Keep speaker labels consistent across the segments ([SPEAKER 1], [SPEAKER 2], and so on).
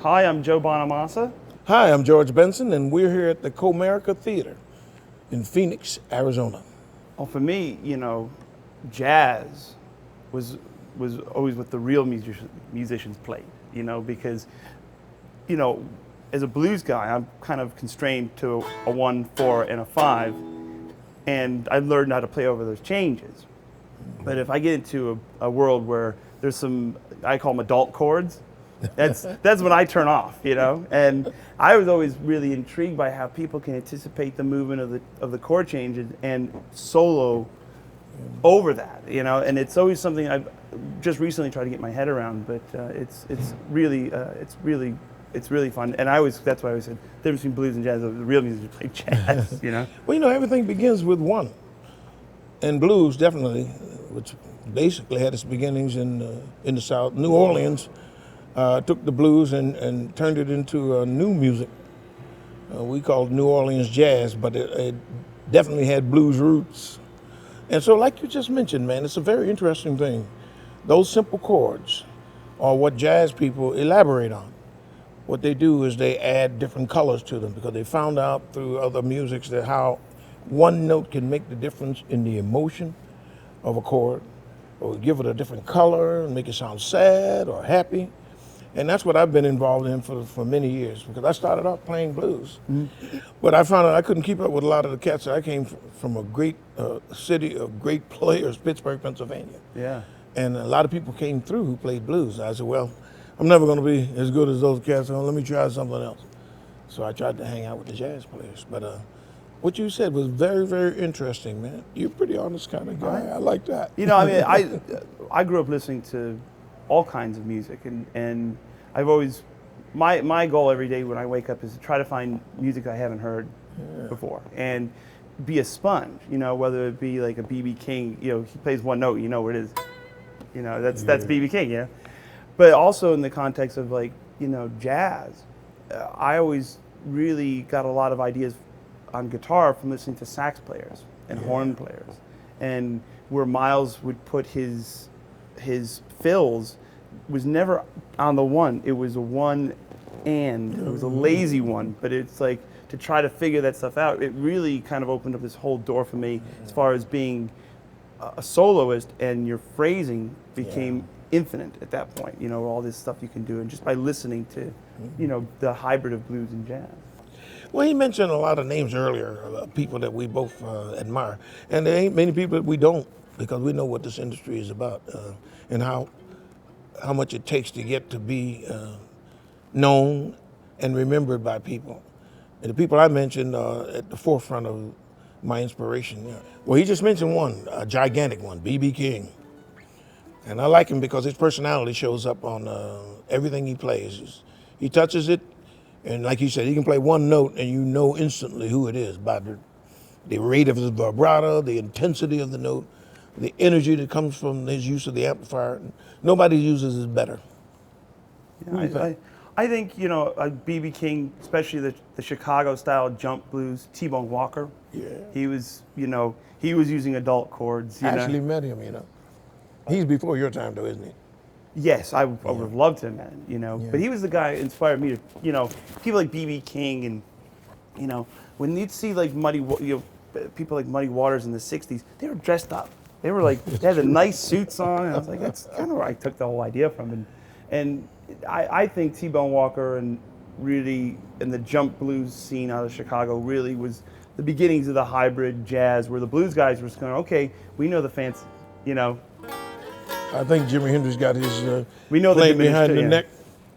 [SPEAKER 1] Hi, I'm Joe Bonamassa.
[SPEAKER 2] Hi, I'm George Benson, and we're here at the Comerica Theatre in Phoenix, Arizona.
[SPEAKER 1] Well, for me, jazz was always what the real musicians played. Because you know, as a blues guy, I'm kind of constrained to a 1, 4, and a 5, and I learned how to play over those changes. But if I get into a world where there's some, I call them adult chords, that's when I turn off, And I was always really intrigued by how people can anticipate the movement of the chord changes and solo over that, And it's always something I've just recently tried to get my head around, but it's really fun. And that's why I always said the difference between blues and jazz. The real musicians play jazz,
[SPEAKER 2] Well, everything begins with one, and blues definitely, which basically had its beginnings in the South. New Orleans took the blues and turned it into new music. We called New Orleans jazz, but it definitely had blues roots. And so, like you just mentioned, man, it's a very interesting thing. Those simple chords are what jazz people elaborate on. What they do is they add different colors to them because they found out through other musics that how one note can make the difference in the emotion of a chord, or give it a different color and make it sound sad or happy. And that's what I've been involved in for many years, because I started off playing blues. Mm-hmm. But I found out I couldn't keep up with a lot of the cats. I came from a great city of great players, Pittsburgh, Pennsylvania.
[SPEAKER 1] Yeah.
[SPEAKER 2] And a lot of people came through who played blues. I said, well, I'm never going to be as good as those cats, so let me try something else. So I tried to hang out with the jazz players. But what you said was very, very interesting, man. You're a pretty honest kind of guy. I like that.
[SPEAKER 1] I grew up listening to all kinds of music, and I've always, my goal every day when I wake up is to try to find music I haven't heard before and be a sponge, whether it be like a B.B. King, he plays one note, you know where it is, that's B.B. King, But also in the context of jazz, I always really got a lot of ideas on guitar from listening to sax players and horn players, and where Miles would put his fills was never on the one. It was a one and it was a lazy one, but it's like to try to figure that stuff out. It really kind of opened up this whole door for me as far as being a soloist, and your phrasing became infinite at that point. All this stuff you can do, and just by listening to, the hybrid of blues and jazz.
[SPEAKER 2] Well, he mentioned a lot of names earlier, people that we both admire, and there ain't many people that we don't, because we know what this industry is about and how much it takes to get to be known and remembered by people. And the people I mentioned are at the forefront of my inspiration. Well, he just mentioned one, a gigantic one, B.B. King. And I like him because his personality shows up on everything he plays. He touches it, and like you said, he can play one note and you know instantly who it is by the rate of his vibrato, the intensity of the note, the energy that comes from his use of the amplifier. Nobody uses it better.
[SPEAKER 1] I think, B.B. King, especially the Chicago-style jump blues, T-Bone Walker.
[SPEAKER 2] Yeah.
[SPEAKER 1] He was using adult chords.
[SPEAKER 2] Actually met him, He's before your time, though, isn't he?
[SPEAKER 1] Yes, I would have loved him, man, But he was the guy who inspired me to, people like B.B. King and, when you'd see like people like Muddy Waters in the 60s, they were dressed up. They were like, they had the nice suits on, and I was like, that's kind of where I took the whole idea from. And I think T-Bone Walker and the jump blues scene out of Chicago really was the beginnings of the hybrid jazz, where the blues guys were going, okay, we know the fancy,
[SPEAKER 2] I think Jimi Hendrix got his
[SPEAKER 1] we know
[SPEAKER 2] playing behind the neck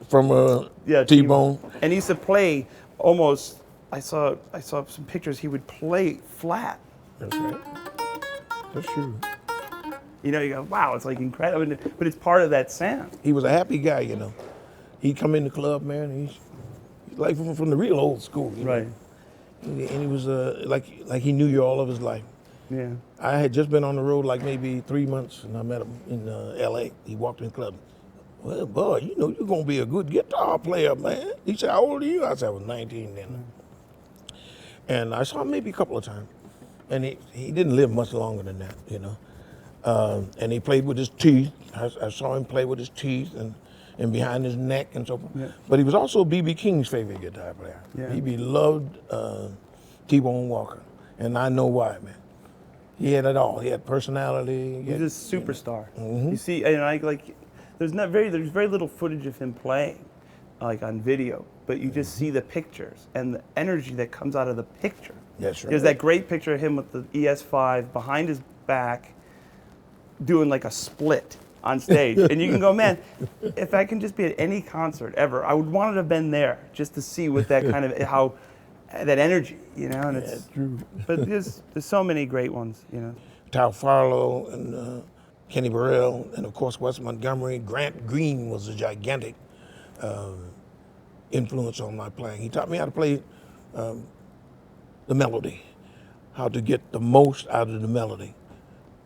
[SPEAKER 2] from T-Bone.
[SPEAKER 1] And he used to play almost, I saw some pictures, he would play flat.
[SPEAKER 2] That's right. That's true.
[SPEAKER 1] You go, wow, it's like incredible, but it's part of that sound.
[SPEAKER 2] He was a happy guy, He'd come in the club, man. He's like from the real old school,
[SPEAKER 1] right?
[SPEAKER 2] And he was like he knew you all of his life.
[SPEAKER 1] Yeah.
[SPEAKER 2] I had just been on the road like maybe 3 months, and I met him in L.A. He walked in the club. Well, boy, you're gonna be a good guitar player, man. He said, how old are you? I said, I was 19 then. And I saw him maybe a couple of times. And he didn't live much longer than that, And he played with his teeth. I saw him play with his teeth, and and behind his neck and so forth.
[SPEAKER 1] Yeah.
[SPEAKER 2] But he was also B.B. King's favorite guitar player.
[SPEAKER 1] Yeah.
[SPEAKER 2] B.B. loved T-Bone Walker, and I know why, man. He had it all. He had personality.
[SPEAKER 1] He's a superstar. You see, and I like. There's very little footage of him playing, like on video, but you just see the pictures and the energy that comes out of the picture.
[SPEAKER 2] That's right.
[SPEAKER 1] There's that great picture of him with the ES5 behind his back, doing like a split on stage, and you can go, man, if I can just be at any concert ever, I would want to have been there just to see what that kind of how that energy, you know. And it's
[SPEAKER 2] true.
[SPEAKER 1] But there's so many great ones, you know.
[SPEAKER 2] Tal Farlow and Kenny Burrell, and of course Wes Montgomery. Grant Green was a gigantic influence on my playing. He taught me how to play the melody, how to get the most out of the melody.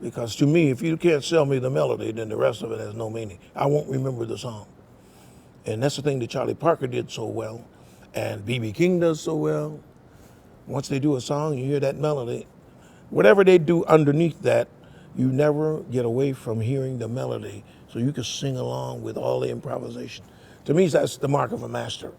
[SPEAKER 2] Because to me, if you can't sell me the melody, then the rest of it has no meaning. I won't remember the song. And that's the thing that Charlie Parker did so well, and B.B. King does so well. Once they do a song, you hear that melody. Whatever they do underneath that, you never get away from hearing the melody, so you can sing along with all the improvisation. To me, that's the mark of a master.